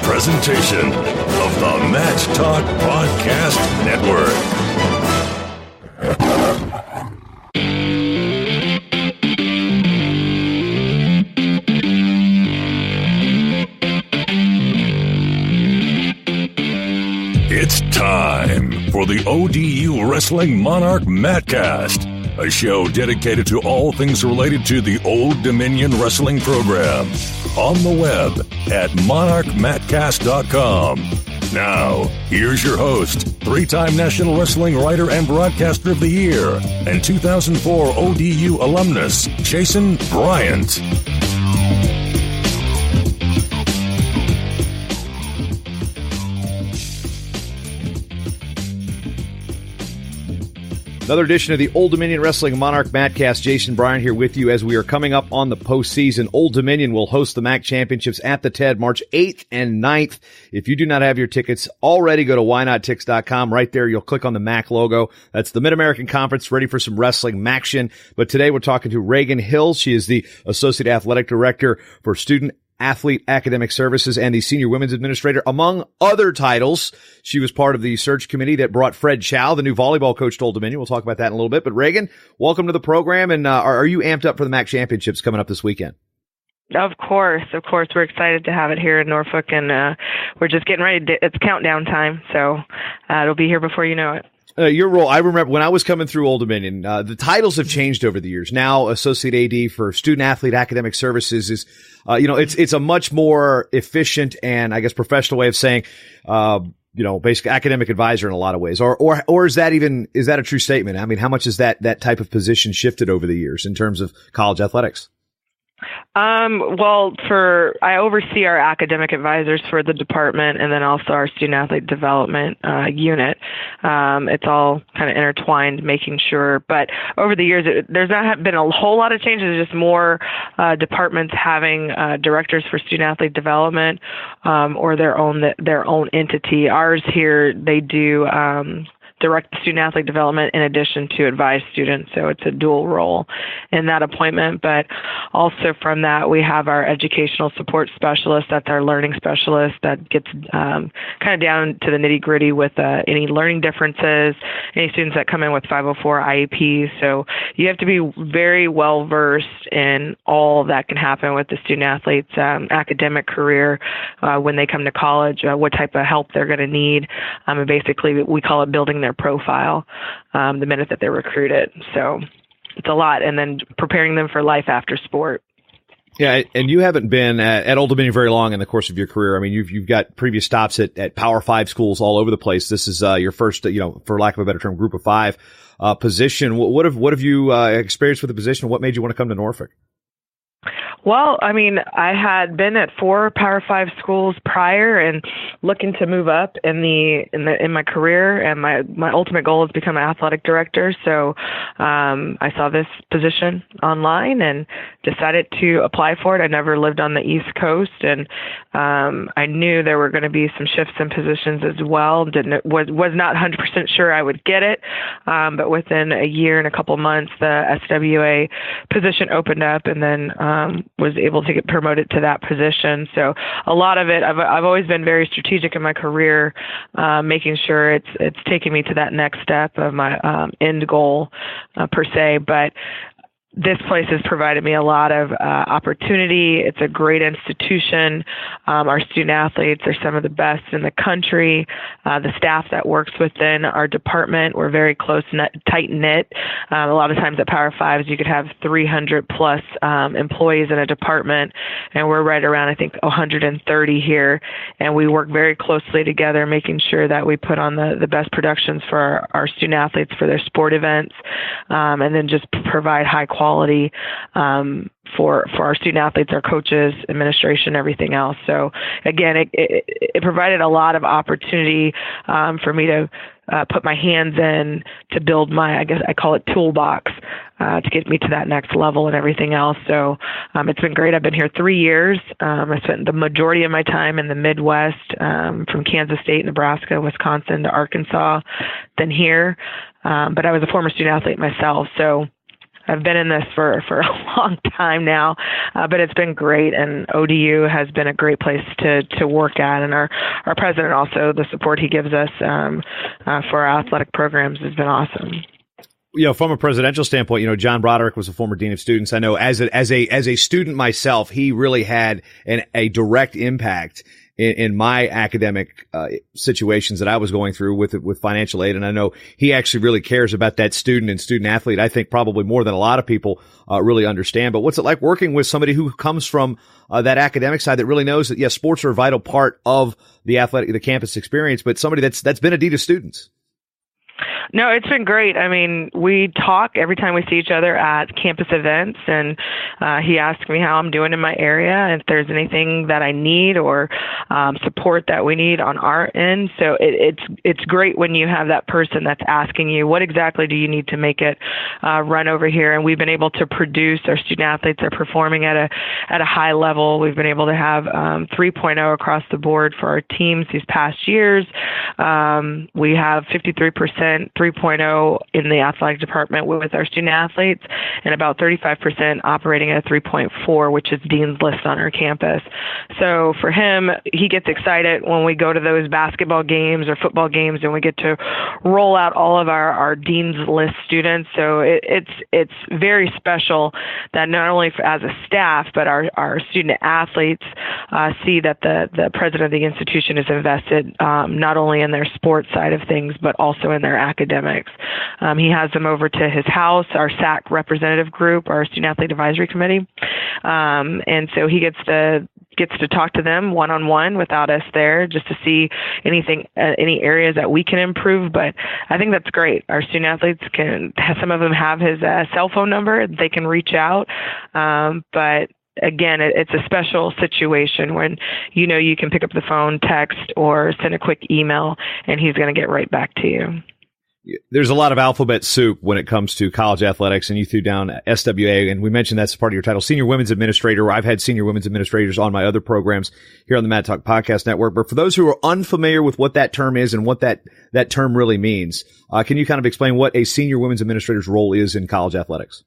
presentation of the Match Talk Podcast Network. It's time for the ODU Wrestling Monarch Mattcast, a show dedicated to all things related to the Old Dominion Wrestling program. On the web at monarchmattcast.com. Now, here's your host, three-time National Wrestling Writer and Broadcaster of the Year, and 2004 ODU alumnus, Jason Bryant. Another edition of the Old Dominion Wrestling Monarch Mattcast. Jason Bryant here with you as we are coming up on the postseason. Old Dominion will host the Ncaa Championships at the TED March 8th and 9th. If you do not have your tickets already, go to whynottix.com. Right there, you'll click on the MAC logo. That's the Mid-American Conference, ready for some wrestling action. But today we're talking to Ragean Hill. She is the Associate Athletic Director for Student Athlete Academic Services and the Senior Women's Administrator, among other titles. She was part of the search committee that brought Fred Chow, the new volleyball coach, to Old Dominion. We'll talk about that in a little bit. But Ragean, welcome to the program. And are you amped up for the MAC Championships coming up this weekend? Of course. We're excited to have it here in Norfolk, and we're just getting ready. It's countdown time, so it'll be here before you know it. Your role, I remember when I was coming through Old Dominion, the titles have changed over the years. Now, Associate AD for Student Athlete Academic Services is, it's a much more efficient and, I guess, professional way of saying, basically academic advisor in a lot of ways. Or is that a true statement? I mean, how much has that type of position shifted over the years in terms of college athletics? I oversee our academic advisors for the department and then also our student athlete development unit. It's all kind of intertwined, making sure. But over the years, there's not been a whole lot of changes. Just more departments having directors for student athlete development or their own entity. Ours here, they do direct student athlete development in addition to advise students. So it's a dual role in that appointment. But also from that, we have our educational support specialist. That's our learning specialist that gets kind of down to the nitty gritty with any learning differences, any students that come in with 504 IEPs. So you have to be very well versed in all that can happen with the student athlete's academic career when they come to college, what type of help they're going to need. And basically, we call it building their profile the minute that they're recruited. So it's a lot. And then preparing them for life after sport. Yeah, and you haven't been at Old Dominion very long in the course of your career. I mean, you've got previous stops at Power 5 schools all over the place. This is your first, for lack of a better term, Group of 5 position. What have you experienced with the position? What made you want to come to Norfolk? Well, I mean, I had been at 4 Power 5 schools prior and looking to move up in my career, and my ultimate goal is to become an athletic director. So I saw this position online and decided to apply for it. I never lived on the East Coast, and I knew there were going to be some shifts in positions as well. Was not 100% sure I would get it, but within a year and a couple months, the SWA position opened up, and then was able to get promoted to that position. So a lot of it, I've always been very strategic in my career, making sure it's taking me to that next step of my end goal per se. But this place has provided me a lot of opportunity. It's a great institution. Our student athletes are some of the best in the country. The staff that works within our department, we're very close, tight-knit. A lot of times at Power 5s, you could have 300 plus employees in a department, and we're right around, I think, 130 here. And we work very closely together, making sure that we put on the best productions for our student athletes for their sport events, and then just provide high quality for our student athletes, our coaches, administration, everything else. So again, it provided a lot of opportunity for me to put my hands in to build my, I guess I call it toolbox, to get me to that next level and everything else. So it's been great. I've been here 3 years. I spent the majority of my time in the Midwest, from Kansas State, Nebraska, Wisconsin to Arkansas, then here. But I was a former student athlete myself. So I've been in this for a long time now, but it's been great, and ODU has been a great place to work at, and our president also, the support he gives us for our athletic programs has been awesome. From a presidential standpoint, John Broderick was a former dean of students. I know as a student myself, he really had a direct impact in my academic situations that I was going through with financial aid. And I know he actually really cares about that student and student athlete. I think probably more than a lot of people really understand. But what's it like working with somebody who comes from that academic side that really knows that, yes, sports are a vital part of the campus experience, but somebody that's been a dean of students? No, it's been great. I mean, we talk every time we see each other at campus events, and he asks me how I'm doing in my area, and if there's anything that I need or support that we need on our end. So it's great when you have that person that's asking you, what exactly do you need to make it run over here? And we've been able to produce. Our student athletes are performing at a high level. We've been able to have 3.0 across the board for our teams these past years. We have 53% 3.0 in the athletic department with our student athletes, and about 35% operating at a 3.4, which is Dean's List on our campus. So for him, he gets excited when we go to those basketball games or football games, and we get to roll out all of our Dean's List students. So it's very special that not only as a staff, but our student athletes see that the president of the institution is invested not only in their sports side of things, but also in their academics. He has them over to his house, our SAC representative group, our Student Athlete Advisory Committee. And so he gets to talk to them one-on-one without us there, just to see any areas that we can improve. But I think that's great. Our student athletes some of them have his cell phone number. They can reach out. But again, it's a special situation when you can pick up the phone, text, or send a quick email, and he's going to get right back to you. There's a lot of alphabet soup when it comes to college athletics, and you threw down SWA, and we mentioned that's part of your title, Senior Women's Administrator. I've had Senior Women's Administrators on my other programs here on the Mad Talk Podcast Network. But for those who are unfamiliar with what that term is and what that term really means, can you kind of explain what a Senior Women's Administrator's role is in college athletics?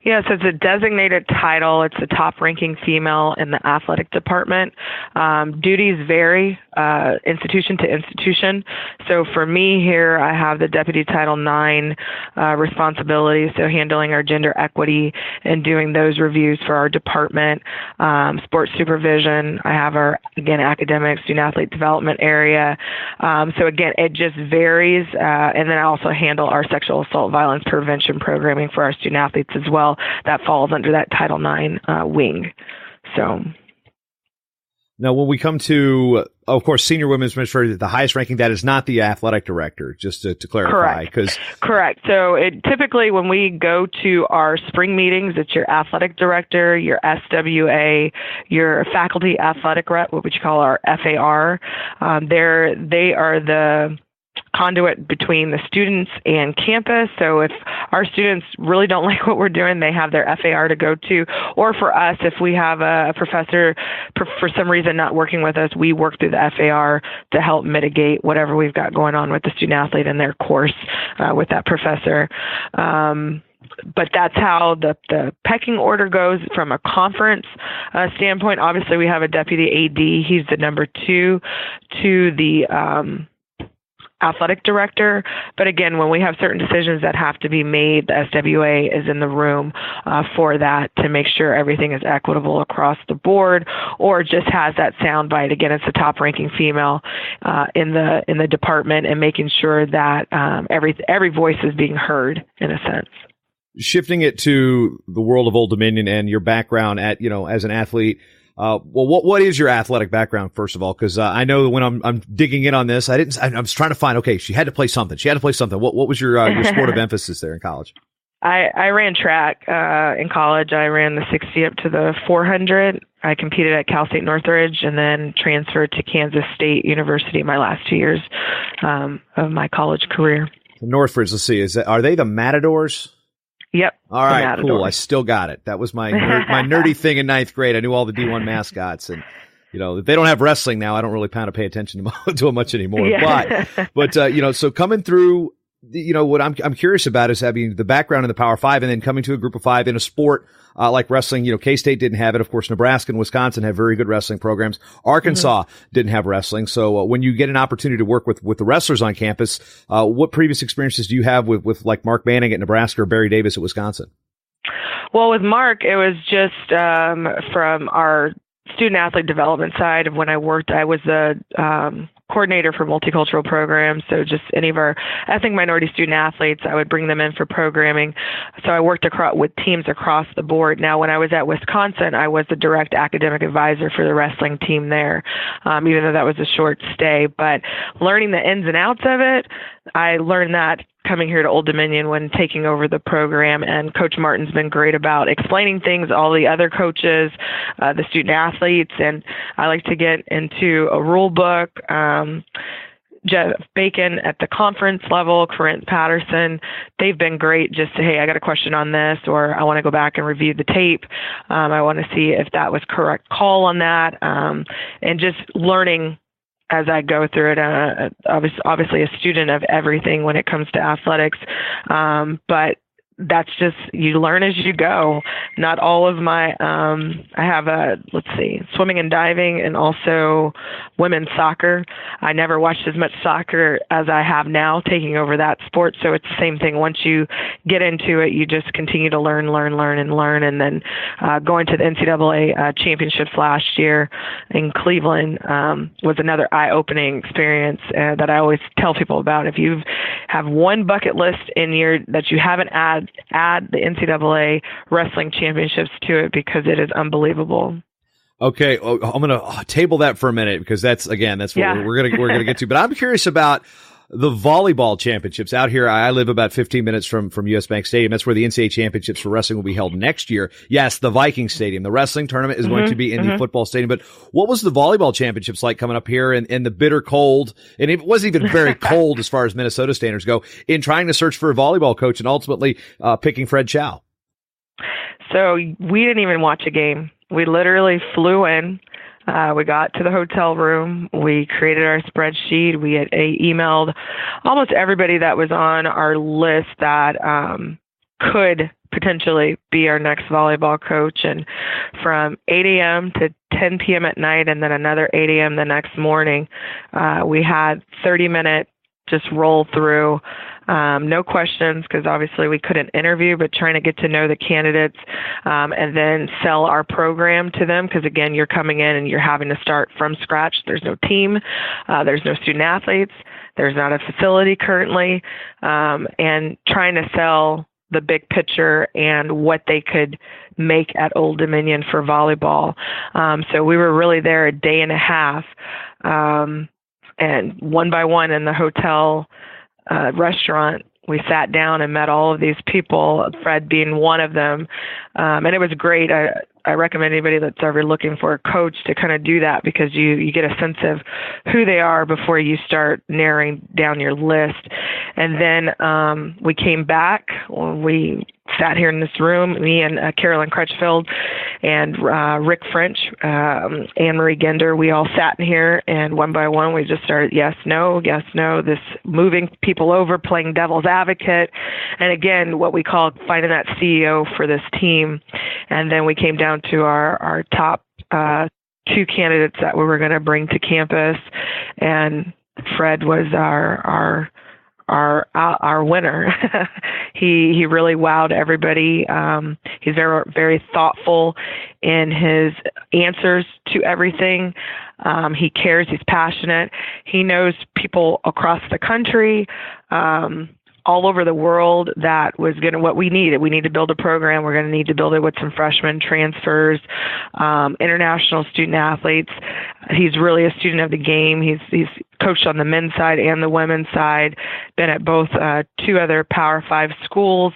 Yes, it's a designated title. It's the top-ranking female in the athletic department. Duties vary institution to institution. So for me here, I have the Deputy Title IX responsibility, so handling our gender equity and doing those reviews for our department. Sports supervision, I have our, again, academic student-athlete development area. So again, it just varies. And then I also handle our sexual assault violence prevention programming for our student-athletes as well. That falls under that Title IX wing. So now, when we come to, of course, Senior Women's Administrator, the highest ranking, that is not the athletic director, just to clarify. Correct. So typically when we go to our spring meetings, it's your athletic director, your SWA, your faculty athletic rep, what we call our FAR. They are the conduit between the students and campus. So if our students really don't like what we're doing, they have their FAR to go to. Or for us, if we have a professor for some reason not working with us, we work through the FAR to help mitigate whatever we've got going on with the student athlete in their course with that professor. But that's how the pecking order goes from a conference standpoint. Obviously, we have a deputy AD. He's the number 2 to the athletic director. But again, when we have certain decisions that have to be made, the SWA is in the room for that to make sure everything is equitable across the board, or just has that sound bite. Again, it's the top ranking female in the department, and making sure that every voice is being heard in a sense. Shifting it to the world of Old Dominion and your background as an athlete. What is your athletic background, first of all? Because I know when I'm digging in on this, I was trying to find, okay, she had to play something. What was your sport of emphasis there in college? I ran track in college. I ran the 60 up to the 400. I competed at Cal State Northridge, and then transferred to Kansas State University my last 2 years of my college career. Northridge, let's see, are they the Matadors? Yep. All right, cool. I still got it. That was my nerdy thing in ninth grade. I knew all the D1 mascots, and if they don't have wrestling now, I don't really kind of pay attention to it much anymore. Yeah. But so coming through what I'm curious about is having the background in the Power Five and then coming to a group of five in a sport like wrestling. K-State didn't have it. Of course, Nebraska and Wisconsin have very good wrestling programs. Arkansas didn't have wrestling. So when you get an opportunity to work with the wrestlers on campus, what previous experiences do you have with like Mark Manning at Nebraska or Barry Davis at Wisconsin? Well, with Mark, it was just from our student athlete development side of when I worked. I was the coordinator for multicultural programs. So just any of our ethnic minority student athletes, I would bring them in for programming. So I worked with teams across the board. Now, when I was at Wisconsin, I was the direct academic advisor for the wrestling team there, even though that was a short stay. But learning the ins and outs of it, I learned that coming here to Old Dominion when taking over the program, and Coach Martin's been great about explaining things, all the other coaches, the student athletes, and I like to get into a rule book. Jeff Bacon at the conference level, Corinne Patterson, they've been great just to, hey, I got a question on this, or I want to go back and review the tape. I want to see if that was correct call on that, and just learning as I go through it. Obviously a student of everything when it comes to athletics, but that's just, you learn as you go. Not all of my, I have swimming and diving and also women's soccer. I never watched as much soccer as I have now taking over that sport. So it's the same thing. Once you get into it, you just continue to learn. And then going to the Ncaa Championships last year in Cleveland was another eye-opening experience that I always tell people about. If you have one bucket list that you haven't add the Ncaa Wrestling Championships to it, because it is unbelievable. Okay, I'm going to table that for a minute, because that's what we're going to get to. But I'm curious about the volleyball championships out here. I live about 15 minutes from US Bank Stadium. That's where the Ncaa Championships for wrestling will be held next year. Yes, the Viking Stadium. The wrestling tournament is going to be in the football stadium. But what was the volleyball championships like coming up here in the bitter cold? And it wasn't even very cold as far as Minnesota standards go, in trying to search for a volleyball coach and ultimately picking Fred Chow. So we didn't even watch a game. We literally flew in. We got to the hotel room. We created our spreadsheet. We had emailed almost everybody that was on our list that could potentially be our next volleyball coach. And from 8 a.m. to 10 p.m. at night, and then another 8 a.m. the next morning, we had 30-minute just roll through. No questions, because obviously we couldn't interview, but trying to get to know the candidates and then sell our program to them, because again, you're coming in and you're having to start from scratch. There's no team, there's no student athletes, there's not a facility currently, and trying to sell the big picture and what they could make at Old Dominion for volleyball. So we were really there a day and a half, and one by one in the hotel restaurant, we sat down and met all of these people, Fred being one of them. And it was great. I recommend anybody that's ever looking for a coach to kind of do that, because you get a sense of who they are before you start narrowing down your list. And then we came back. We sat here in this room, me and Carolyn Crutchfield and Rick French, Anne-Marie Gender, we all sat in here, and one by one we just started yes, no, this moving people over, playing devil's advocate, and again, what we call finding that CEO for this team. And then we came down to our top two candidates that we were going to bring to campus, and Fred was our winner. He really wowed everybody. He's very, very thoughtful in his answers to everything. He cares. He's passionate. He knows people across the country, all over the world, that was going to what we needed. We need to build a program. We're going to need to build it with some freshmen, transfers, international student athletes. He's really a student of the game. He's coached on the men's side and the women's side, been at both two other Power 5 schools,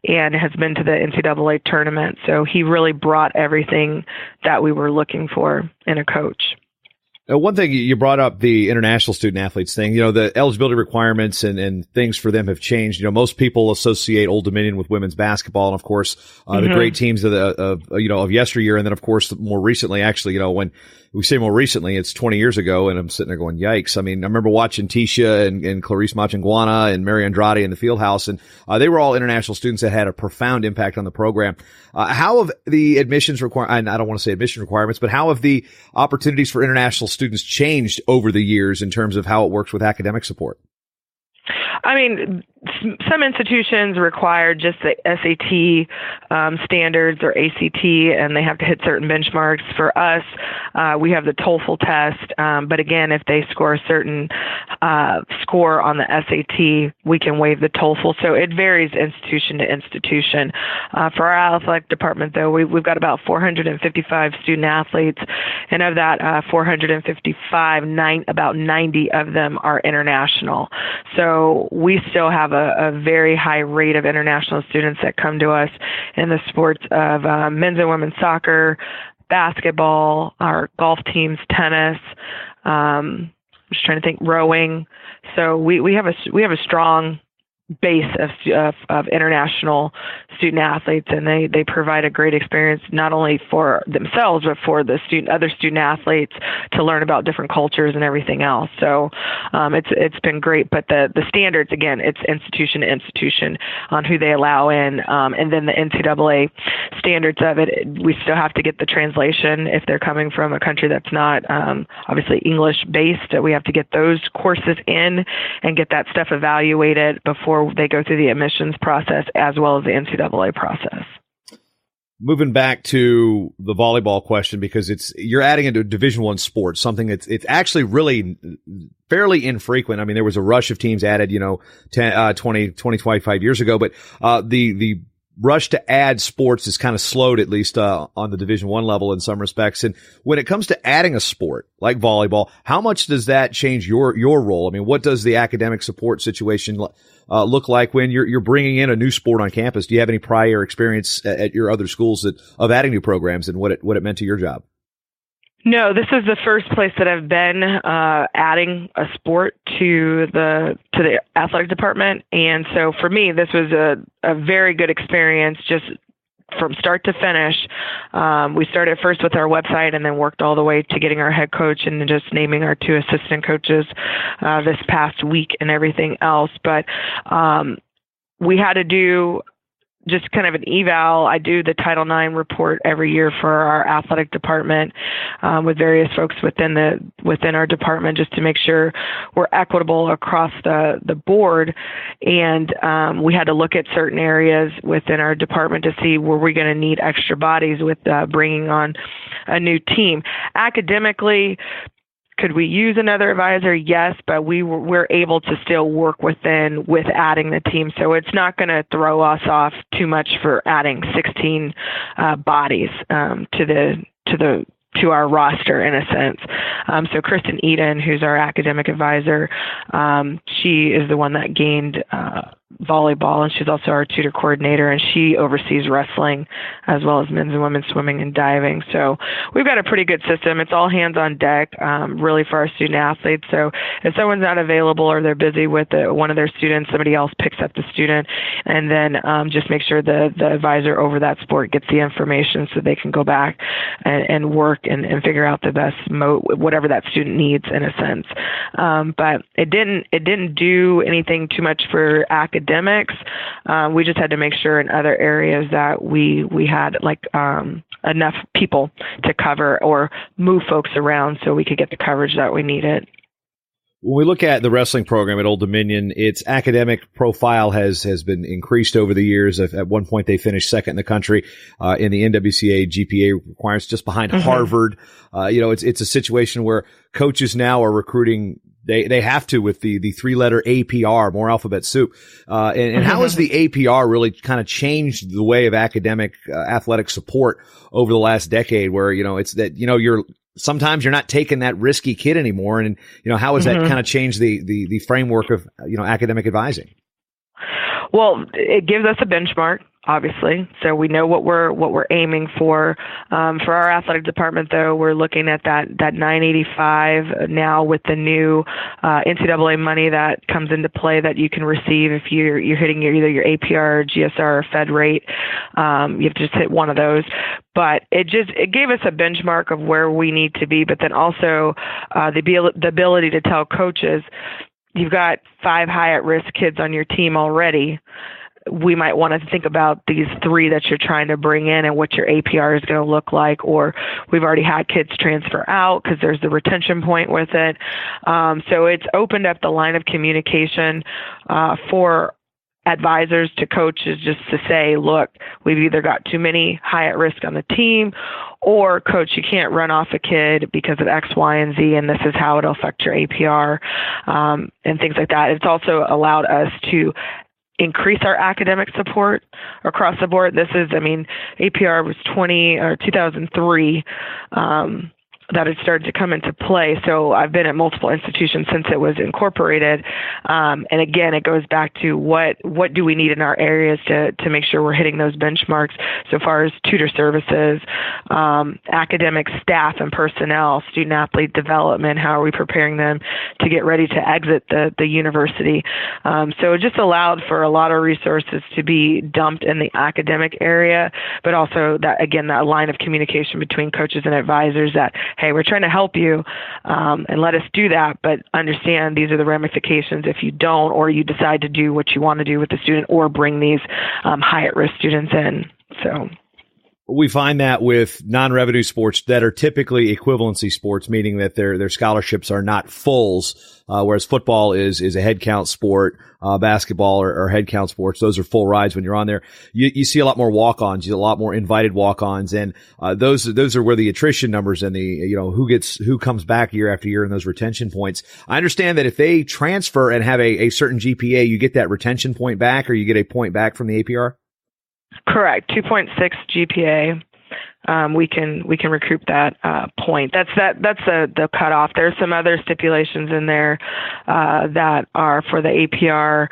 and has been to the Ncaa tournament. So he really brought everything that we were looking for in a coach. One thing you brought up, the international student athletes thing, the eligibility requirements and things for them have changed. Most people associate Old Dominion with women's basketball, and of course, the great teams of yesteryear. And then of course, more recently, actually, when we say more recently, it's 20 years ago, and I'm sitting there going, yikes. I mean, I remember watching Tisha and Clarice Machanguana and Mary Andrade in the Fieldhouse, and they were all international students that had a profound impact on the program. How have the admissions I don't want to say admission requirements, but how have the opportunities for international students changed over the years in terms of how it works with academic support? I mean, some institutions require just the SAT standards or ACT, and they have to hit certain benchmarks. For us, we have the TOEFL test, but again, if they score a certain score on the SAT, we can waive the TOEFL. So it varies institution to institution. For our athletic department, though, we've got about 455 student athletes, and of that 455, about 90 of them are international. So we still have a very high rate of international students that come to us in the sports of men's and women's soccer, basketball, our golf teams, tennis, I'm just trying to think, rowing. So we have a strong base of international student athletes, and they provide a great experience not only for themselves but for the other student athletes to learn about different cultures and everything else. So it's been great. But the standards, again, it's institution to institution on who they allow in, and then the NCAA standards of it. We still have to get the translation if they're coming from a country that's not obviously English based. We have to get those courses in and get that stuff evaluated before they go through the admissions process as well as the NCAA process. Moving back to the volleyball question, because you're adding into Division I sports, something it's actually really fairly infrequent. I mean, there was a rush of teams added, 20, 25 years ago, but the rush to add sports is kind of slowed, at least on the Division I level in some respects. And when it comes to adding a sport like volleyball, how much does that change your role? I mean, what does the academic support situation look like when you're bringing in a new sport on campus? Do you have any prior experience at your other schools of adding new programs and what it meant to your job? No, this is the first place that I've been adding a sport to the athletic department, and so for me, this was a very good experience, just from start to finish. We started first with our website and then worked all the way to getting our head coach and just naming our 2 assistant coaches this past week and everything else. But we had to do just kind of an eval. I do the Title IX report every year for our athletic department with various folks within our department, just to make sure we're equitable across the board. And we had to look at certain areas within our department to see were we going to need extra bodies with bringing on a new team. Academically, could we use another advisor? Yes, but we're able to still work with adding the team. So it's not going to throw us off too much for adding 16 bodies to our roster, in a sense. So Kristen Eden, who's our academic advisor, she is the one that gained volleyball, and she's also our tutor coordinator, and she oversees wrestling as well as men's and women's swimming and diving. So we've got a pretty good system. It's all hands on deck, really, for our student athletes. So if someone's not available or they're busy with one of their students, somebody else picks up the student, and then just make sure the advisor over that sport gets the information so they can go back and work and figure out the best whatever that student needs, in a sense. But it didn't do anything too much for academics. We just had to make sure in other areas that we had enough people to cover or move folks around so we could get the coverage that we needed. When we look at the wrestling program at Old Dominion, its academic profile has been increased over the years. At one point, they finished second in the country in the NWCA GPA requirements, just behind Harvard. It's a situation where coaches now are recruiting. They have to with the 3-letter APR, more alphabet soup. And how has the APR really kind of changed the way of academic athletic support over the last decade, where it's that sometimes you're not taking that risky kid anymore, and how has that kind of changed the framework of academic advising? Well, it gives us a benchmark. obviously. So we know what we're aiming for. For our athletic department, though, we're looking at that 985 now with the new NCAA money that comes into play that you can receive if you're hitting either your APR, GSR, or Fed rate. You have to just hit one of those. But it gave us a benchmark of where we need to be, but then also the ability to tell coaches, you've got 5 high at-risk kids on your team already. We might want to think about these 3 that you're trying to bring in and what your APR is going to look like, or we've already had kids transfer out because there's the retention point with it. So it's opened up the line of communication for advisors to coaches just to say, look, we've either got too many high at risk on the team, or coach, you can't run off a kid because of X, Y, and Z, and this is how it'll affect your APR, and things like that. It's also allowed us to increase our academic support across the board. This is, APR was 2003 that it started to come into play. So I've been at multiple institutions since it was incorporated. And again, it goes back to what do we need in our areas to make sure we're hitting those benchmarks so far as tutor services, academic staff and personnel, student athlete development, how are we preparing them to get ready to exit the university. So it just allowed for a lot of resources to be dumped in the academic area, but also that line of communication between coaches and advisors that, hey, we're trying to help you and let us do that, but understand these are the ramifications if you don't, or you decide to do what you want to do with the student or bring these high at-risk students in. So we find that with non-revenue sports that are typically equivalency sports, meaning that their scholarships are not fulls, whereas football is a head count sport, basketball or head count sports. Those are full rides when you're on there. You see a lot more walk-ons, you see a lot more invited walk-ons, and those are where the attrition numbers and the who comes back year after year and those retention points. I understand that if they transfer and have a certain GPA, you get that retention point back, or you get a point back from the APR. Correct. 2.6 GPA. We can recoup that point. That's the cutoff. There's some other stipulations in there that are for the APR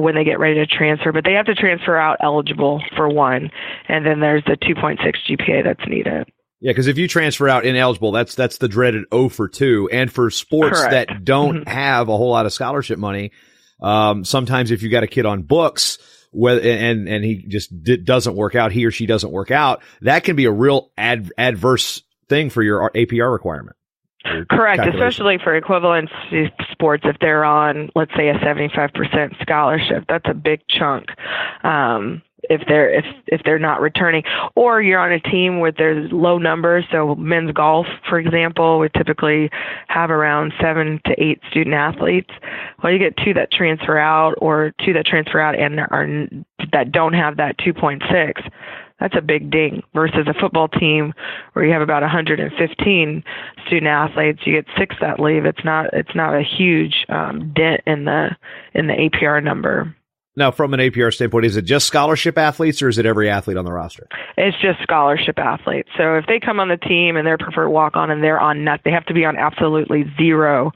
when they get ready to transfer, but they have to transfer out eligible for one, and then there's the 2.6 GPA that's needed. Yeah, because if you transfer out ineligible, that's the dreaded 0 for 2. And for sports Correct. that don't have a whole lot of scholarship money, sometimes if you got a kid on books, and he just doesn't work out, he or she doesn't work out, that can be a real adverse thing for your APR requirement. Correct, especially for equivalency sports. If they're on, let's say, a 75% scholarship, that's a big chunk. If they're not returning, or you're on a team where there's low numbers. So men's golf, for example, we typically have around 7 to 8 student athletes. Well, you get 2 that transfer out, or 2 that transfer out and that don't have that 2.6. That's a big ding versus a football team where you have about 115 student athletes. You get 6 that leave. It's not a huge dent in the APR number. Now, from an APR standpoint, is it just scholarship athletes, or is it every athlete on the roster? It's just scholarship athletes. So if they come on the team and they're preferred walk-on and they're on they have to be on absolutely 0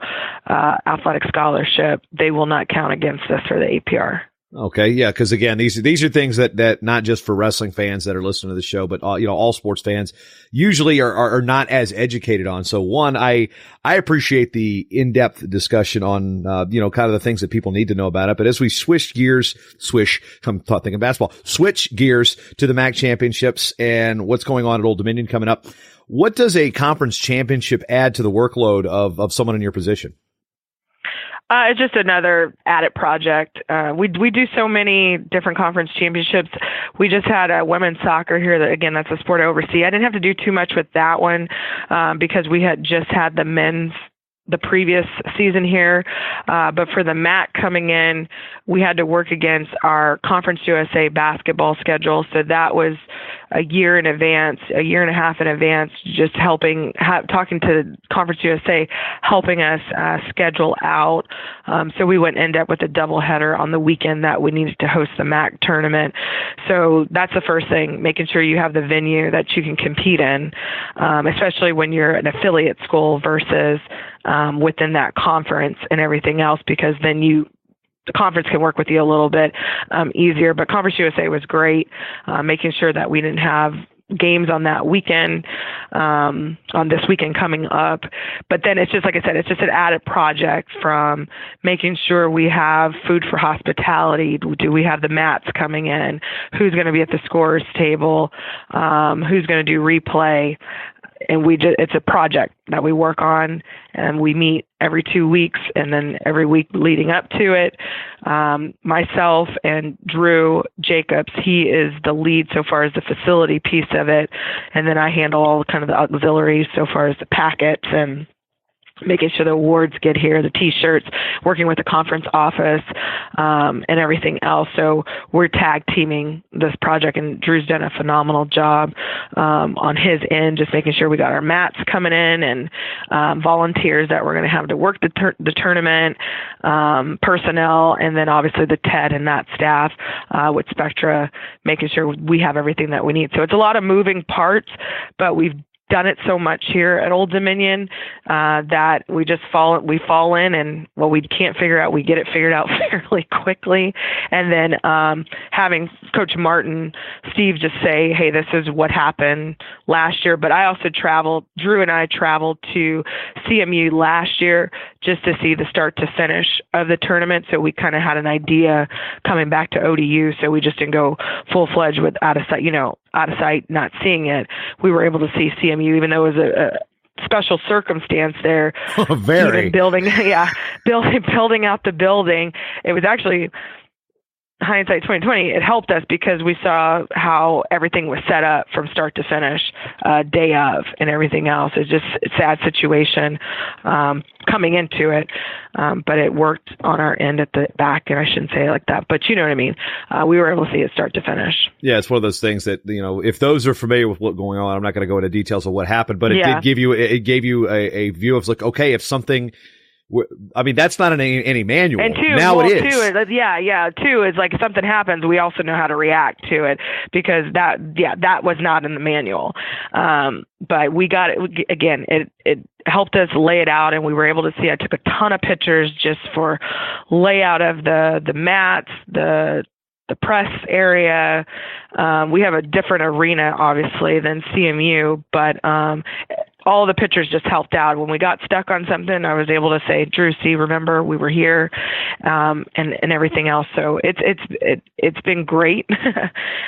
athletic scholarship, they will not count against us for the APR. Okay, yeah, because again, these are things that not just for wrestling fans that are listening to the show, but all sports fans usually are not as educated on. So one, I appreciate the in-depth discussion on kind of the things that people need to know about it. But as we switch gears to the MAC Championships and what's going on at Old Dominion coming up, what does a conference championship add to the workload of someone in your position? It's just another added project. We do so many different conference championships. We just had a women's soccer here. That's a sport I oversee. I didn't have to do too much with that one because we had just had the previous season here. But for the MAC coming in, we had to work against our Conference USA basketball schedule. So that was a year in advance, a year and a half in advance, just talking to Conference USA, helping us schedule out. So we wouldn't end up with a doubleheader on the weekend that we needed to host the MAC tournament. So that's the first thing, making sure you have the venue that you can compete in, especially when you're an affiliate school versus within that conference and everything else, because then you the conference can work with you a little bit easier. But Conference USA was great, making sure that we didn't have games on that weekend, on this weekend coming up. But then it's just, like I said, it's just an added project from making sure we have food for hospitality. Do we have the mats coming in? Who's going to be at the scorer's table? Who's going to do replay? And it's a project that we work on, and we meet every 2 weeks, and then every week leading up to it. Myself and Drew Jacobs, he is the lead so far as the facility piece of it. And then I handle all kind of the auxiliaries so far as the packets and making sure the awards get here, the T-shirts, working with the conference office, and everything else. So we're tag teaming this project, and Drew's done a phenomenal job on his end, just making sure we got our mats coming in, and volunteers that we're going to have to work the tournament, personnel, and then obviously the TED and that staff with Spectra, making sure we have everything that we need. So it's a lot of moving parts, but we've done it so much here at Old Dominion that we just fall in, and what we can't figure out, we get it figured out fairly quickly. And then having Coach Martin, Steve just say, hey, this is what happened last year. But I also Drew and I traveled to CMU last year just to see the start to finish of the tournament. So we kind of had an idea coming back to ODU. So we just didn't go full-fledged with out of sight, not seeing it. We were able to see CMU, even though it was a special circumstance there. Very. Even building out the building. It was actually, hindsight 2020, it helped us because we saw how everything was set up from start to finish, day of, and everything else. It's just a sad situation coming into it, but it worked on our end at the back, and I shouldn't say it like that, but you know what I mean. We were able to see it start to finish. Yeah, it's one of those things that, if those are familiar with what's going on, I'm not going to go into details of what happened, but it gave you a view of like, okay, if something. I mean, that's not in any manual. And it is. Two is like if something happens, we also know how to react to it, because that was not in the manual. But we got it again. It helped us lay it out, and we were able to see. I took a ton of pictures just for layout of the mats, the press area. We have a different arena, obviously, than CMU, but all the pictures just helped out. When we got stuck on something, I was able to say, Drew, see, remember, we were here, and everything else. So it's been great.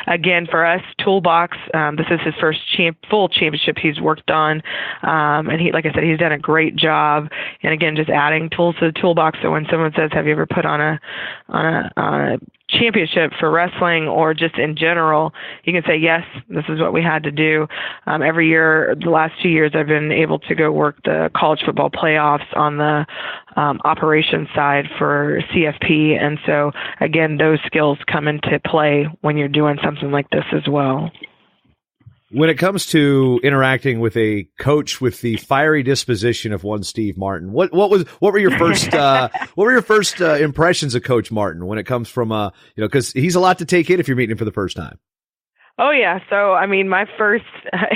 Again, for us, Toolbox, this is his first full championship he's worked on. And he, like I said, he's done a great job. And again, just adding tools to the toolbox. So when someone says, have you ever put on a championship for wrestling or just in general, you can say, yes, this is what we had to do. Every year, the last 2 years, I've been able to go work the college football playoffs on the operations side for CFP. And so, again, those skills come into play when you're doing something like this as well. When it comes to interacting with a coach with the fiery disposition of one Steve Martin, what were your first impressions of Coach Martin when it comes from because he's a lot to take in if you're meeting him for the first time. Oh yeah, so I mean, my first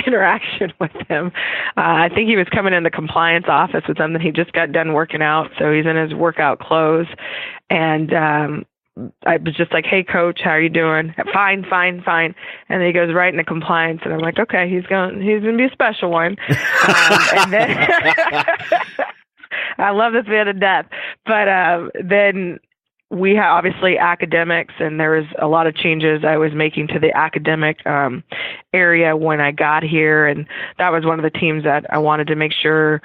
interaction with him, I think he was coming in the compliance office with something. He just got done working out, so he's in his workout clothes, and I was just like, hey, Coach, how are you doing? Fine. And then he goes right into compliance, and I'm like, okay, he's going to be a special one. And then I love this man to death. But then we have obviously academics, and there was a lot of changes I was making to the academic area when I got here, and that was one of the teams that I wanted to make sure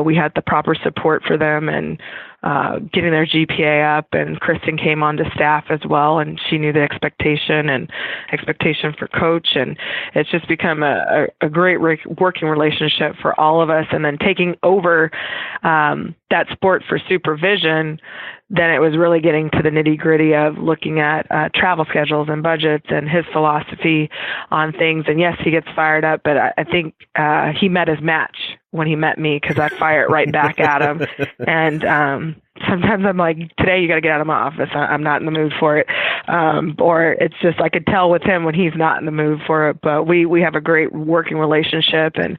we had the proper support for them and getting their GPA up. And Kristen came onto staff as well, and she knew the expectation for Coach, and it's just become a great working relationship for all of us. And then taking over that sport for supervision, then it was really getting to the nitty-gritty of looking at travel schedules and budgets and his philosophy on things. And yes, he gets fired up, but I think he met his match when he met me, because I fire it right back at him. And sometimes I'm like, today you got to get out of my office. I'm not in the mood for it. Or it's just, I could tell with him when he's not in the mood for it. But we have a great working relationship, and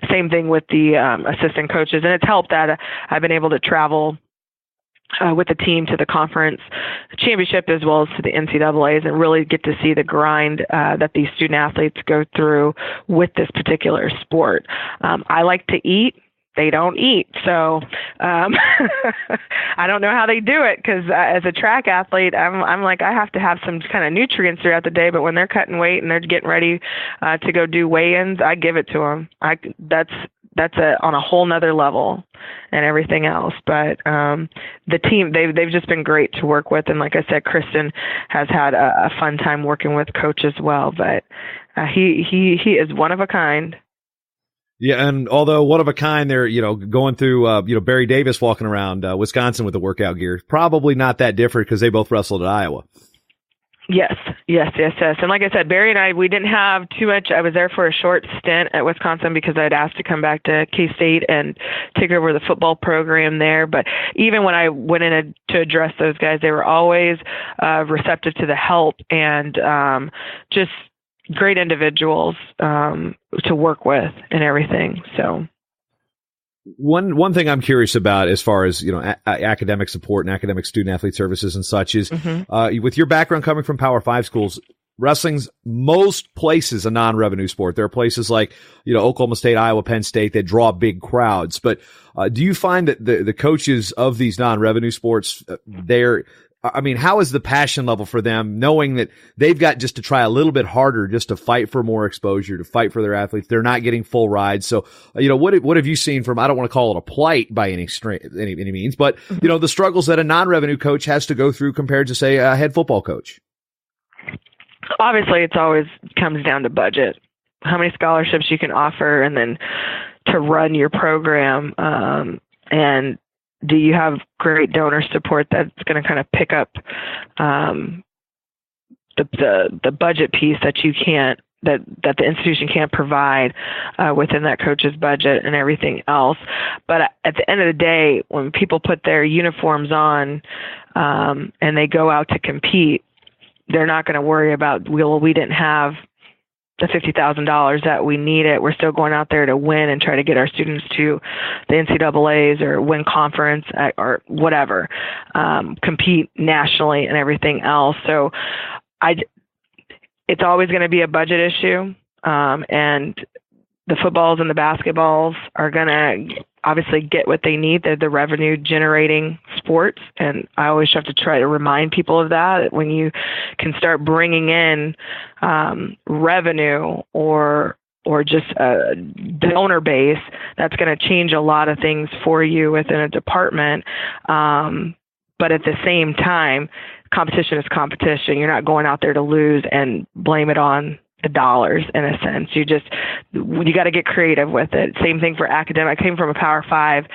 same thing with the assistant coaches. And it's helped that I've been able to travel with the team to the conference championship as well as to the NCAAs, and really get to see the grind that these student athletes go through with this particular sport. I like to eat. They don't eat. So I don't know how they do it, because as a track athlete, I'm like, I have to have some kind of nutrients throughout the day, but when they're cutting weight and they're getting ready to go do weigh-ins, I give it to them. That's on a whole nother level and everything else. But the team, they've just been great to work with. And like I said, Kristen has had a fun time working with Coach as well. But he is one of a kind. Yeah, and although one of a kind, they're, going through, Barry Davis walking around Wisconsin with the workout gear. Probably not that different because they both wrestled at Iowa. Yes. And like I said, Barry and I, we didn't have too much. I was there for a short stint at Wisconsin because I'd asked to come back to K-State and take over the football program there. But even when I went in to address those guys, they were always receptive to the help and just great individuals to work with and everything. So one thing I'm curious about as far as, academic support and academic student athlete services and such is, with your background coming from Power 5 schools, wrestling's most places a non-revenue sport. There are places like, Oklahoma State, Iowa, Penn State that draw big crowds. But do you find that the coaches of these non-revenue sports, how is the passion level for them, knowing that they've got just to try a little bit harder just to fight for more exposure, to fight for their athletes? They're not getting full rides. So, what have you seen from, I don't want to call it a plight by any means, but, the struggles that a non-revenue coach has to go through compared to, say, a head football coach? Obviously, it's always comes down to budget, how many scholarships you can offer, and then to run your program, and do you have great donor support that's going to kind of pick up the budget piece that you can't, that the institution can't provide within that coach's budget and everything else. But at the end of the day, when people put their uniforms on and they go out to compete, they're not going to worry about, we didn't have the $50,000 that we needed. We're still going out there to win and try to get our students to the NCAAs or win conference or whatever, compete nationally and everything else. So it's always going to be a budget issue. And the footballs and the basketballs are going to obviously get what they need. They're the revenue generating sports. And I always have to try to remind people of that when you can start bringing in revenue or just a donor base, that's going to change a lot of things for you within a department. But at the same time, competition is competition. You're not going out there to lose and blame it on the dollars in a sense. You got to get creative with it. Same thing for academic. I came from a Power 5,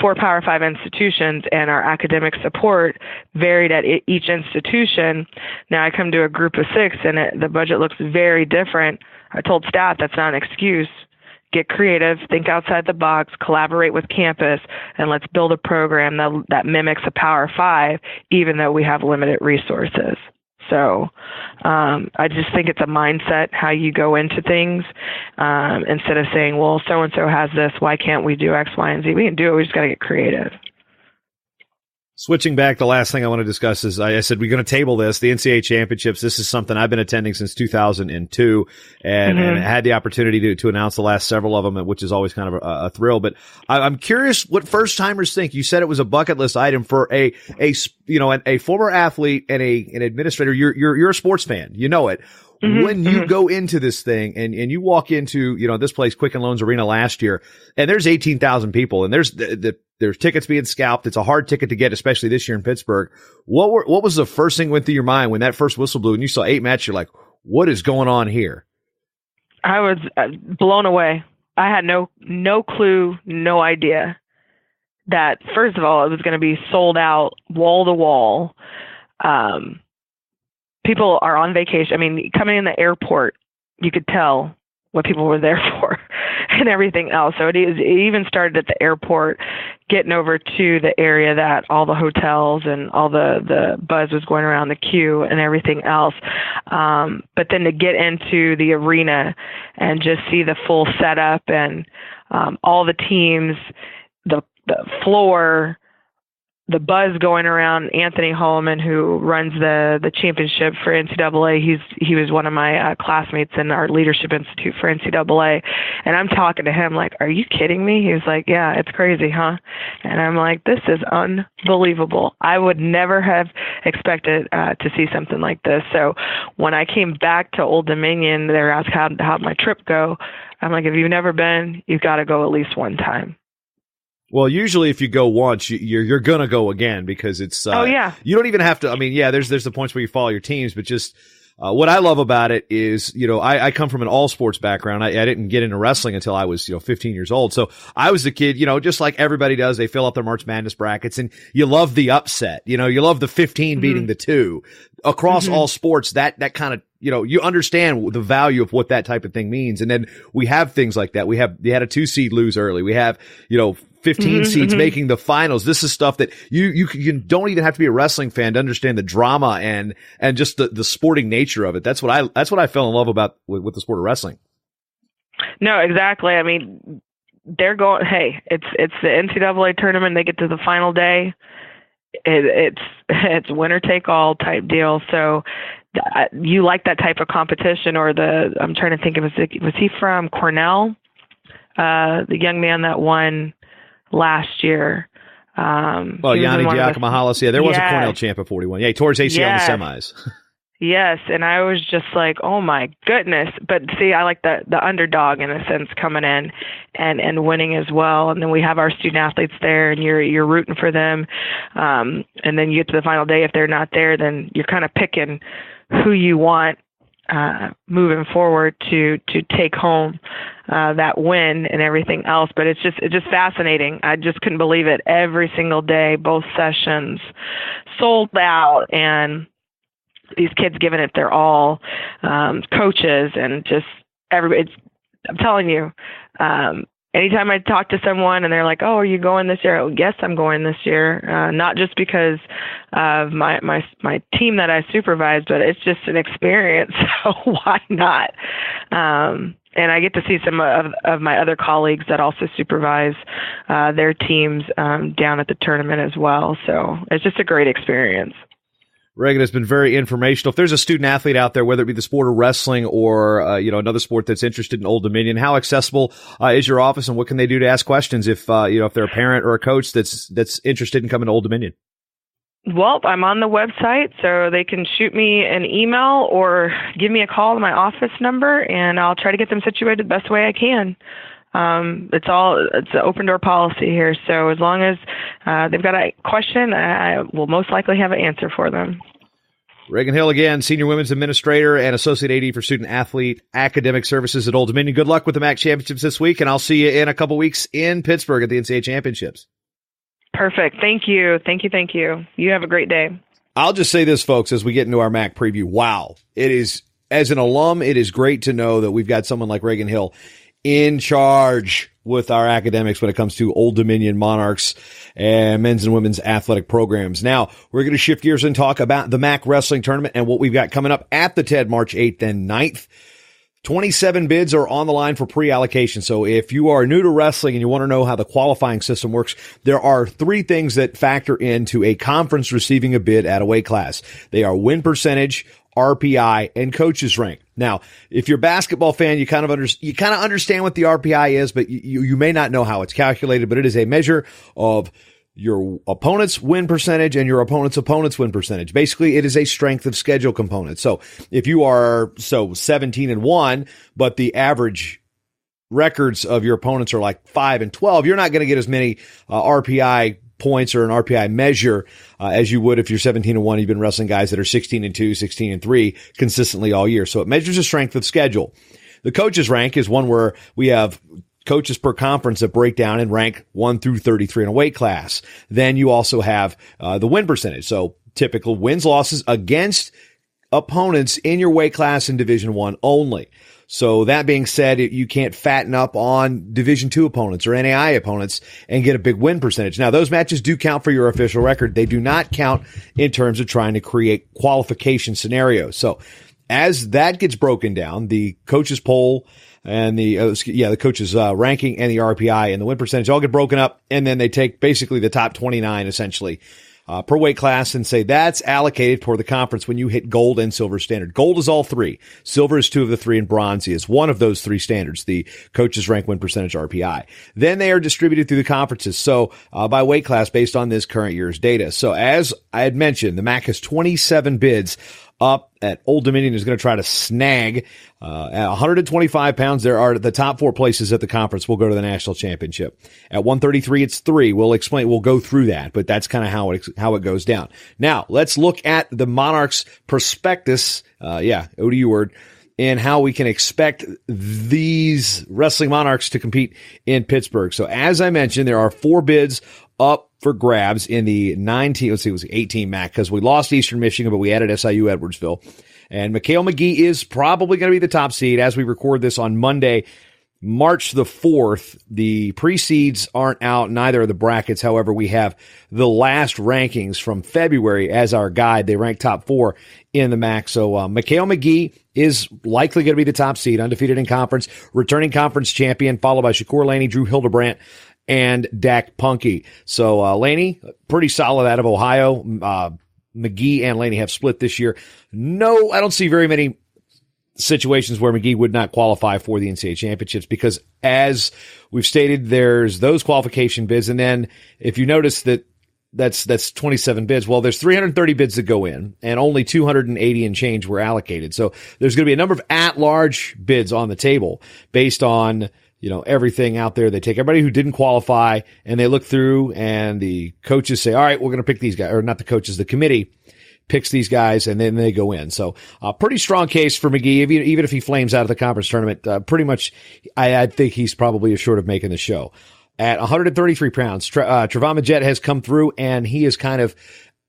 4 Power 5 institutions, and our academic support varied at each institution. Now I come to a group of 6 and the budget looks very different. I told staff that's not an excuse. Get creative, think outside the box, collaborate with campus, and let's build a program that mimics a Power 5, even though we have limited resources. So I just think it's a mindset, how you go into things, instead of saying, well, so-and-so has this, why can't we do X, Y, and Z? We can do it. We just got to get creative. Switching back, the last thing I want to discuss is I said we're going to table this, the Ncaa Championships. This is something I've been attending since 2002 and had the opportunity to announce the last several of them, which is always kind of a thrill. But I'm curious what first timers think. You said it was a bucket list item for a former athlete and an administrator. You're a sports fan. You know it. When you go into this thing and you walk into, this place, Quicken Loans Arena last year, and there's 18,000 people and there's tickets being scalped. It's a hard ticket to get, especially this year in Pittsburgh. What was the first thing went through your mind when that first whistle blew and you saw 8 matches? You're like, what is going on here? I was blown away. I had no clue, no idea that, first of all, it was going to be sold out wall to wall. People are on vacation. I mean, coming in the airport, you could tell what people were there for and everything else. So it even started at the airport, getting over to the area that all the hotels and all the buzz was going around the queue and everything else. But then to get into the arena and just see the full setup and all the teams, the floor, the buzz going around Anthony Holloman, who runs the championship for NCAA. He was one of my classmates in our leadership institute for NCAA, and I'm talking to him like, "Are you kidding me?" He was like, "Yeah, it's crazy, huh?" And I'm like, "This is unbelievable. I would never have expected to see something like this." So when I came back to Old Dominion, they were asked how'd my trip go. I'm like, if you've never been, you've got to go at least one time. Well, usually if you go once, you're going to go again because it's, oh yeah. You don't even have to, I mean, yeah, there's the points where you follow your teams, but just, what I love about it is, I come from an all sports background. I didn't get into wrestling until I was, 15 years old. So I was a kid, just like everybody does. They fill out their March Madness brackets and you love the upset. You love the 15 beating the 2 across all sports. That kind of, you understand the value of what that type of thing means. And then we have things like that. They had a 2 seed lose early. We have, 15 seeds making the finals. This is stuff that you don't even have to be a wrestling fan to understand the drama and just the sporting nature of it. That's what I fell in love about with the sport of wrestling. No, exactly. I mean, they're going, hey, it's the NCAA tournament. They get to the final day. It's winner take all type deal. So you like that type of competition, or I'm trying to think of, was he from Cornell? The young man that won last year. Yanni Giacomo-Hollis. Yeah, there was a Cornell champ at 41. Yeah, he tore his ACL in the semis. Yes, and I was just like, oh my goodness. But see, I like the underdog in a sense coming in and winning as well. And then we have our student athletes there, and you're rooting for them. And then you get to the final day. If they're not there, then you're kind of picking who you want moving forward to take home that win and everything else. But it's just fascinating. I just couldn't believe it. Every single day, both sessions sold out, and these kids giving it their all, coaches and just everybody. I'm telling you, anytime I talk to someone and they're like, "Oh, are you going this year?" Oh, yes, I'm going this year. Not just because of my team that I supervise, but it's just an experience. So why not? And I get to see some of my other colleagues that also supervise their teams down at the tournament as well. So it's just a great experience. Ragean has been very informational. If there's a student athlete out there, whether it be the sport of wrestling or, another sport that's interested in Old Dominion, how accessible is your office, and what can they do to ask questions if they're a parent or a coach that's interested in coming to Old Dominion? Well, I'm on the website, so they can shoot me an email or give me a call to my office number, and I'll try to get them situated the best way I can. It's an open door policy here. So as long as they've got a question, I will most likely have an answer for them. Ragean Hill again, Senior Women's Administrator and Associate AD for Student Athlete Academic Services at Old Dominion. Good luck with the MAC Championships this week, and I'll see you in a couple weeks in Pittsburgh at the Ncaa Championships. Perfect. Thank you. Thank you. You have a great day. I'll just say this, folks, as we get into our MAC preview. Wow. It is, as an alum, it is great to know that we've got someone like Ragean Hill in charge with our academics when it comes to Old Dominion Monarchs and men's and women's athletic programs. Now, we're going to shift gears and talk about the MAC wrestling tournament and what we've got coming up at the TED March 8th and 9th. 27 bids are on the line for pre-allocation. So if you are new to wrestling and you want to know how the qualifying system works, there are 3 things that factor into a conference receiving a bid at a weight class. They are win percentage, RPI, and coach's rank. Now, if you're a basketball fan, you kind of understand what the RPI is, but you may not know how it's calculated, but it is a measure of your opponent's win percentage and your opponent's win percentage. Basically, it is a strength of schedule component. So if you are 17-1, but the average records of your opponents are like 5-12, you're not going to get as many RPI points or an RPI measure as you would if you're 17-1. You've been wrestling guys that are 16-2, 16-3 consistently all year. So it measures the strength of schedule. The coach's rank is one where we have coaches per conference that break down and rank 1 through 33 in a weight class. Then you also have the win percentage. So typical wins, losses against opponents in your weight class in Division I only. So that being said, you can't fatten up on Division II opponents or NAI opponents and get a big win percentage. Now, those matches do count for your official record. They do not count in terms of trying to create qualification scenarios. So as that gets broken down, the coaches poll and the coaches ranking and the RPI and the win percentage all get broken up, and then they take basically the top 29 essentially per weight class and say that's allocated for the conference when you hit gold and silver standard. Gold is all three. Silver is two of the three, and bronze is one of those three standards, the coaches rank, win percentage, RPI. Then they are distributed through the conferences. So by weight class based on this current year's data. So as I had mentioned, the MAC has 27 bids up at Old Dominion is going to try to snag at 125 pounds. There are the top four places at the conference will go to the national championship. At 133, it's three. We'll go through that, but that's kind of how it goes down. Now let's look at the Monarchs prospectus. ODU word. And how we can expect these wrestling Monarchs to compete in Pittsburgh. So as I mentioned, there are four bids up for grabs in the 18 MAC because we lost Eastern Michigan, but we added SIU Edwardsville. And Mikhail McGee is probably going to be the top seed as we record this on Monday, March the 4th. The pre-seeds aren't out, neither are the brackets. However, we have the last rankings from February as our guide. They rank top four in the MAC. So Mikhail McGee is likely going to be the top seed, undefeated in conference, returning conference champion, followed by Shakur Laney, Drew Hildebrandt, and Dak Punky. So Laney, pretty solid out of Ohio. McGee and Laney have split this year. No, I don't see very many situations where McGee would not qualify for the Ncaa Championships because, as we've stated, there's those qualification bids. And then if you notice that's 27 bids. Well, there's 330 bids that go in and only 280 and change were allocated. So there's going to be a number of at-large bids on the table based on, everything out there. They take everybody who didn't qualify and they look through, and the coaches say, all right, we're going to pick these guys, or not the coaches, the committee picks these guys, and then they go in. So a pretty strong case for McGee, even if he flames out of the conference tournament. Pretty much, I think he's probably assured of making the show. At 133 pounds, Trevon Majette has come through, and he has kind of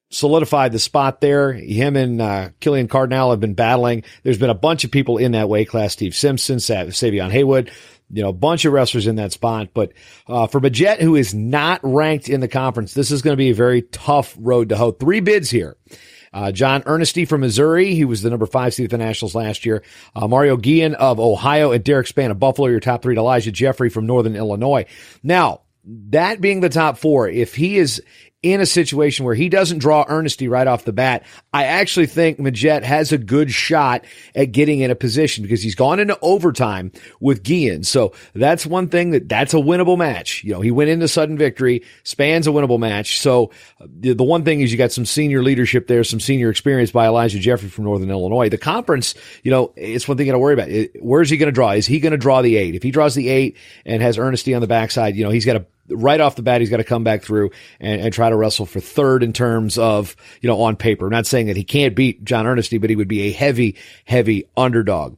solidified the spot there. Him and Killian Cardinal have been battling. There's been a bunch of people in that weight class, Steve Simpson, Savion Haywood, a bunch of wrestlers in that spot. But for Majette, who is not ranked in the conference, this is going to be a very tough road to hoe. Three bids here. John Ernesti from Missouri, he was the number 5 seed at the Nationals last year. Mario Guillen of Ohio, and Derek Span of Buffalo, your top three. Elijah Jeffrey from Northern Illinois. Now, that being the top four, if he is in a situation where he doesn't draw Ernesti right off the bat, I actually think Majette has a good shot at getting in a position because he's gone into overtime with Guillen. So that's one thing that's a winnable match. He went into sudden victory. Span's a winnable match. So the one thing is you got some senior leadership there, some senior experience by Elijah Jeffrey from Northern Illinois. The conference, it's one thing you got to worry about. Where's he going to draw? Is he going to draw the 8? If he draws the 8 and has Ernesti on the backside, he's got to, right off the bat, he's got to come back through and try to wrestle for third in terms of, on paper. I'm not saying that he can't beat John Ernesti, but he would be a heavy, heavy underdog.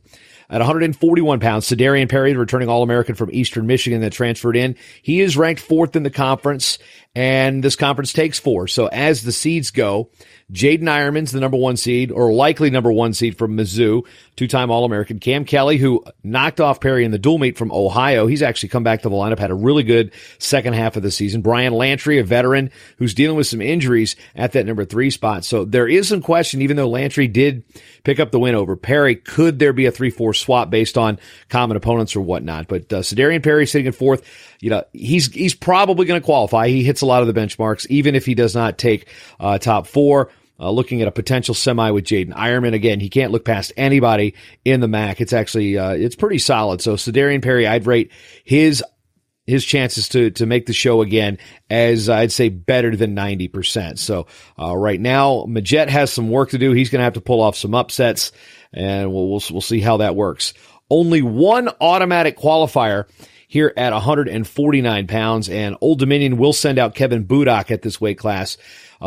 At 141 pounds, Sedarian Perry, the returning All-American from Eastern Michigan that transferred in, he is ranked 4th in the conference, and this conference takes 4. So as the seeds go, Jaden Ironman's the number 1 seed, or likely number 1 seed from Mizzou, 2-time All-American. Cam Kelly, who knocked off Perry in the dual meet from Ohio, he's actually come back to the lineup, had a really good second half of the season. Brian Lantry, a veteran who's dealing with some injuries at that number 3 spot. So there is some question, even though Lantry did pick up the win over Perry, could there be a 3-4 swap based on common opponents or whatnot? But Sedarian Perry sitting in 4th, he's probably going to qualify. He hits a lot of the benchmarks, even if he does not take top 4. Looking at a potential semi with Jaden Ironman. Again, he can't look past anybody in the MAC. It's actually, it's pretty solid. So Sedarian Perry, I'd rate his chances to make the show again as I'd say better than 90%. So, right now, Majette has some work to do. He's going to have to pull off some upsets, and we'll see how that works. Only one automatic qualifier here at 149 pounds, and Old Dominion will send out Kevin Budak at this weight class.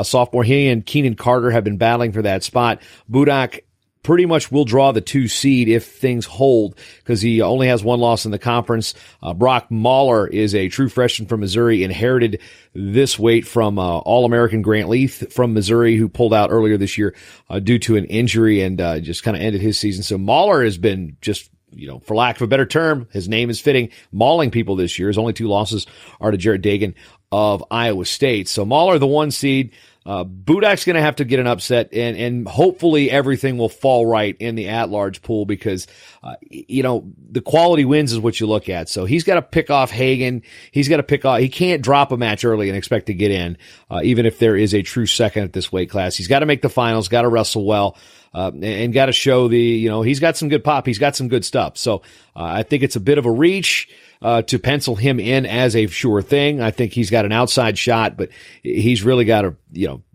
Sophomore, he and Keenan Carter have been battling for that spot. Budak pretty much will draw the 2 seed if things hold because he only has 1 loss in the conference. Brock Mahler is a true freshman from Missouri, inherited this weight from All-American Grant Leith from Missouri, who pulled out earlier this year due to an injury and just kind of ended his season. So Mahler has been just, for lack of a better term, his name is fitting, mauling people this year. His only 2 losses are to Jarrett Dagan of Iowa State. So Mahler, the 1 seed. Budak's going to have to get an upset, and hopefully everything will fall right in the at-large pool because, the quality wins is what you look at. So he's got to pick off Hagen. He's got to pick off, he can't drop a match early and expect to get in, even if there is a true second at this weight class. He's got to make the finals, got to wrestle well, and got to show he's got some good pop. He's got some good stuff. So, I think it's a bit of a reach, to pencil him in as a sure thing. I think he's got an outside shot, but he's really got to,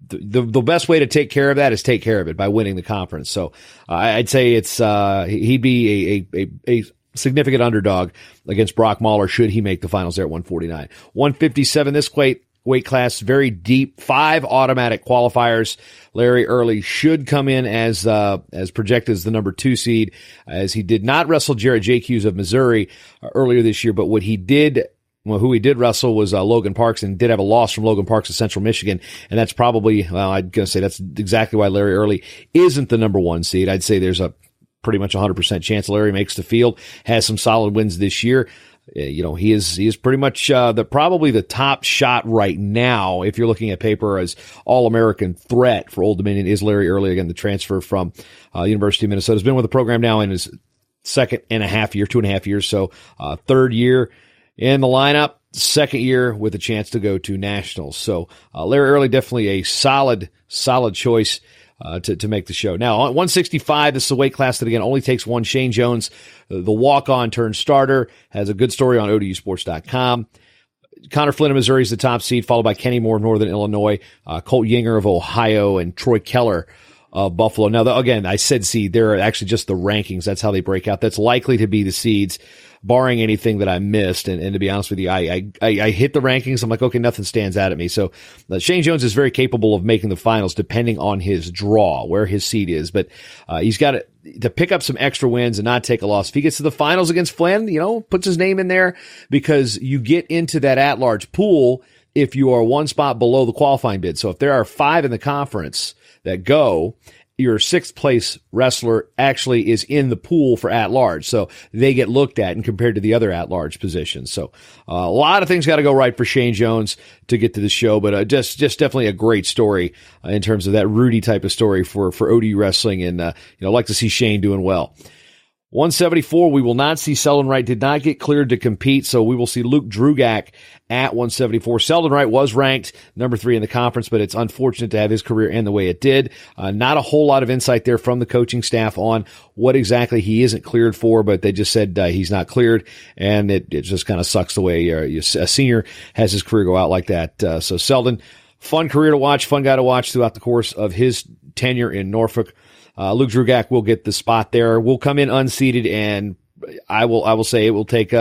the best way to take care of that is take care of it by winning the conference. So I'd say he'd be a significant underdog against Brock Mahler should he make the finals there at 149. 157, this weight class, very deep, 5 automatic qualifiers. Larry Early should come in as projected as the number 2 seed, as he did not wrestle Jarrett JQs of Missouri earlier this year, but who he did wrestle was Logan Parks, and did have a loss from Logan Parks of Central Michigan, and that's probably, I'd gonna say that's exactly why Larry Early isn't the number 1 seed. I'd say there's a pretty much 100% chance Larry makes the field, has some solid wins this year. He is pretty much probably the top shot right now. If you're looking at paper as All-American threat for Old Dominion is Larry Early, again, the transfer from University of Minnesota. Has been with the program now in his 2.5 years. So, 3rd year in the lineup, 2nd year with a chance to go to nationals. So, Larry Early definitely a solid choice to make the show. Now, 165, this is a weight class that, again, only takes one. Shane Jones, the walk-on turned starter, has a good story on ODUsports.com. Connor Flynn of Missouri is the top seed, followed by Kenny Moore of Northern Illinois, Colt Yinger of Ohio, and Troy Keller of Buffalo. Now, again, I said seed. They're actually just the rankings. That's how they break out. That's likely to be the seeds, barring anything that I missed. And to be honest with you, I hit the rankings. I'm like, okay, nothing stands out at me. So Shane Jones is very capable of making the finals depending on his draw, where his seed is. But he's got to pick up some extra wins and not take a loss. If he gets to the finals against Flynn, puts his name in there, because you get into that at-large pool if you are 1 spot below the qualifying bid. So if there are 5 in the conference that go, your 6th place wrestler actually is in the pool for at-large. So they get looked at and compared to the other at-large positions. So a lot of things got to go right for Shane Jones to get to the show, but just definitely a great story in terms of that Rudy type of story for ODU wrestling. And, like to see Shane doing well. 174, we will not see Selden Wright, did not get cleared to compete, so we will see Luke Drugak at 174. Selden Wright was ranked number 3 in the conference, but it's unfortunate to have his career end the way it did. Not a whole lot of insight there from the coaching staff on what exactly he isn't cleared for, but they just said he's not cleared, and it just kind of sucks the way a senior has his career go out like that. So Selden, fun career to watch, fun guy to watch throughout the course of his tenure in Norfolk. Luke Drugak will get the spot there. We'll come in unseeded, and I will say it will take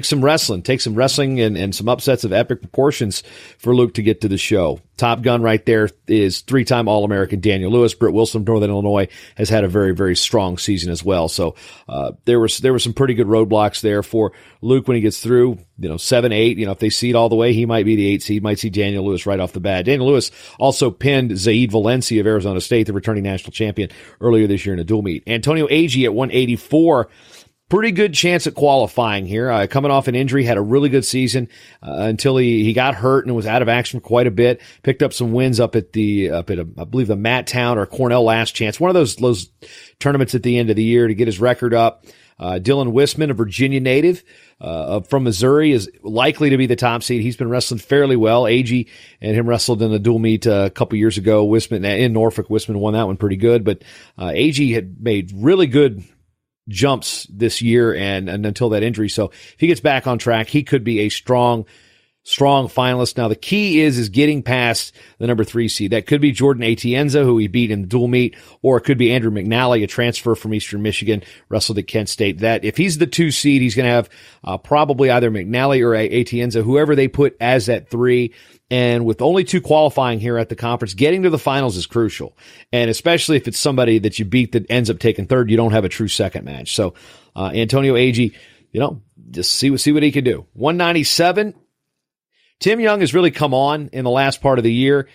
some wrestling and some upsets of epic proportions for Luke to get to the show. Top gun right there is 3-time All-American Daniel Lewis. Britt Wilson of Northern Illinois has had a very, very strong season as well. So, there were some pretty good roadblocks there for Luke when he gets through, 7, 8, if they seed all the way, he might be the 8 seed, might see Daniel Lewis right off the bat. Daniel Lewis also pinned Zaid Valencia of Arizona State, the returning national champion, earlier this year in a dual meet. Antonio Agee at 184. Pretty good chance at qualifying here. Coming off an injury, had a really good season until he got hurt and was out of action for quite a bit. Picked up some wins up at I believe the Matt Town or Cornell Last Chance, one of those tournaments at the end of the year to get his record up. Dylan Whisman, a Virginia native from Missouri, is likely to be the top seed. He's been wrestling fairly well. Agee and him wrestled in the dual meet a couple years ago. Whisman in Norfolk. Whisman won that one pretty good, but Agee had made really good jumps this year and until that injury. So if he gets back on track, he could be a strong finalist. Now the key is getting past the number 3 seed. That could be Jordan Atienza, who he beat in the dual meet, or it could be Andrew McNally, a transfer from Eastern Michigan, wrestled at Kent State. That if he's the 2 seed, he's going to have probably either McNally or Atienza, whoever they put as that 3. And with only 2 qualifying here at the conference, getting to the finals is crucial. And especially if it's somebody that you beat that ends up taking 3rd, you don't have a true second match. So, Antonio Agee, just see what he can do. 197. Tim Young has really come on in the last part of the year.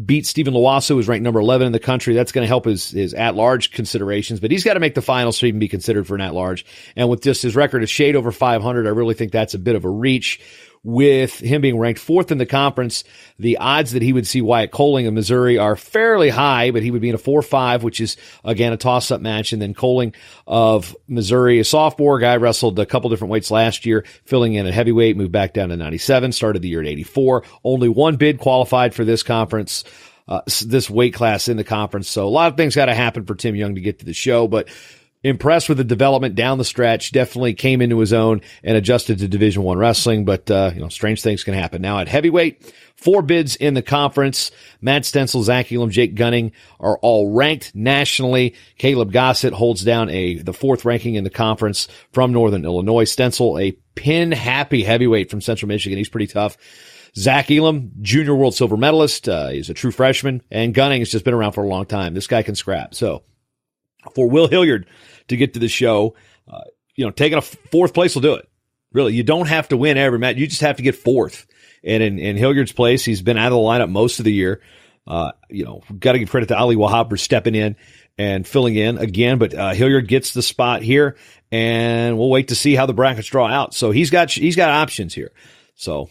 Beat Stephen Loasso, who's ranked number 11 in the country. That's going to help his at-large considerations, but he's got to make the finals to even be considered for an at-large. And with just his record a shade over 500, I really think that's a bit of a reach. with him being ranked 4th in the conference, the odds that he would see Wyatt Coling of Missouri are fairly high, but he would be in a 4-5, which is, again, a toss-up match. And then Coling of Missouri, a sophomore guy, wrestled a couple different weights last year, filling in at heavyweight, moved back down to 97, started the year at 84. Only one bid qualified for this conference, this weight class in the conference. So a lot of things got to happen for Tim Young to get to the show, but impressed with the development down the stretch, definitely came into his own and adjusted to Division I wrestling, but, strange things can happen. Now at heavyweight, 4 bids in the conference. Matt Stencil, Zach Elam, Jake Gunning are all ranked nationally. Caleb Gossett holds down the 4th ranking in the conference from Northern Illinois. Stencil, a pin-happy heavyweight from Central Michigan. He's pretty tough. Zach Elam, junior world silver medalist. He's a true freshman, and Gunning has just been around for a long time. This guy can scrap. So for Will Hilliard to get to the show, taking a 4th place will do it. Really, you don't have to win every match. You just have to get 4th. And in Hilliard's place, he's been out of the lineup most of the year. Got to give credit to Ali Wahab for stepping in and filling in again. But Hilliard gets the spot here, and we'll wait to see how the brackets draw out. So he's got options here. So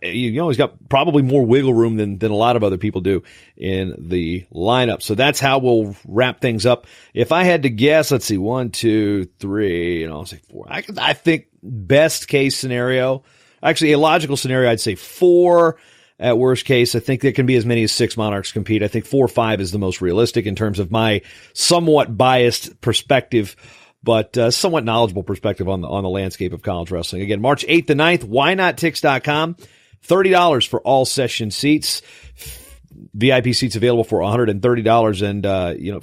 he's got probably more wiggle room than a lot of other people do in the lineup. So that's how we'll wrap things up. If I had to guess, let's see, 1, 2, 3, I'll say 4. I think best case scenario, actually a logical scenario, I'd say 4. At worst case, I think there can be as many as 6 Monarchs compete. I think 4 or 5 is the most realistic in terms of my somewhat biased perspective, but somewhat knowledgeable perspective on the landscape of college wrestling. Again, March 8th and 9th, whynottix.com, $30 for all session seats. VIP seats available for $130, and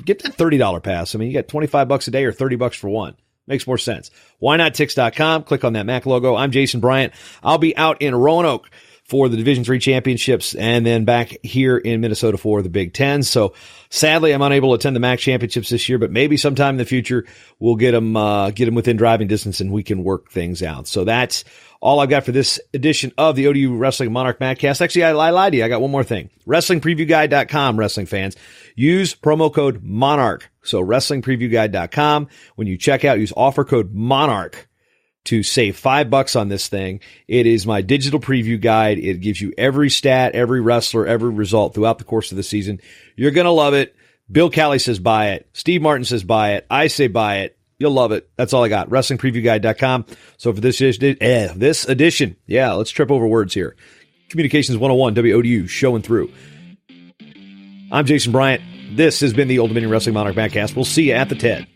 get that $30 pass. I mean, you get $25 a day or $30 for one. Makes more sense. Whynottix.com. Click on that Mac logo. I'm Jason Bryant. I'll be out in Roanoke for the Division III championships, and then back here in Minnesota for the Big Ten. So sadly, I'm unable to attend the MAC championships this year, but maybe sometime in the future we'll get them within driving distance and we can work things out. So that's all I've got for this edition of the ODU Wrestling Monarch Madcast. Actually, I lied to you. I got one more thing. WrestlingPreviewGuide.com, wrestling fans. Use promo code MONARCH. So WrestlingPreviewGuide.com. When you check out, use offer code MONARCH to save $5 on this thing. It is my digital preview guide. It gives you every stat, every wrestler, every result throughout the course of the season. You're going to love it. Bill Cali says buy it. Steve Martin says buy it. I say buy it. You'll love it. That's all I got. WrestlingPreviewGuide.com. So for this edition, let's trip over words here. Communications 101, WODU, showing through. I'm Jason Bryant. This has been the Old Dominion Wrestling Monarch Madcast. We'll see you at the TED.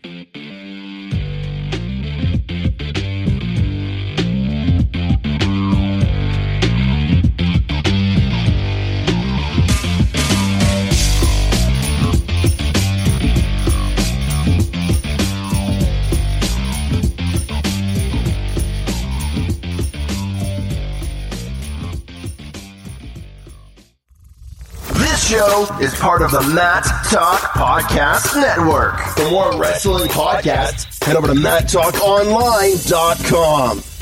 Show is part of the Matt Talk Podcast Network. For more wrestling podcasts, head over to MattTalkOnline.com.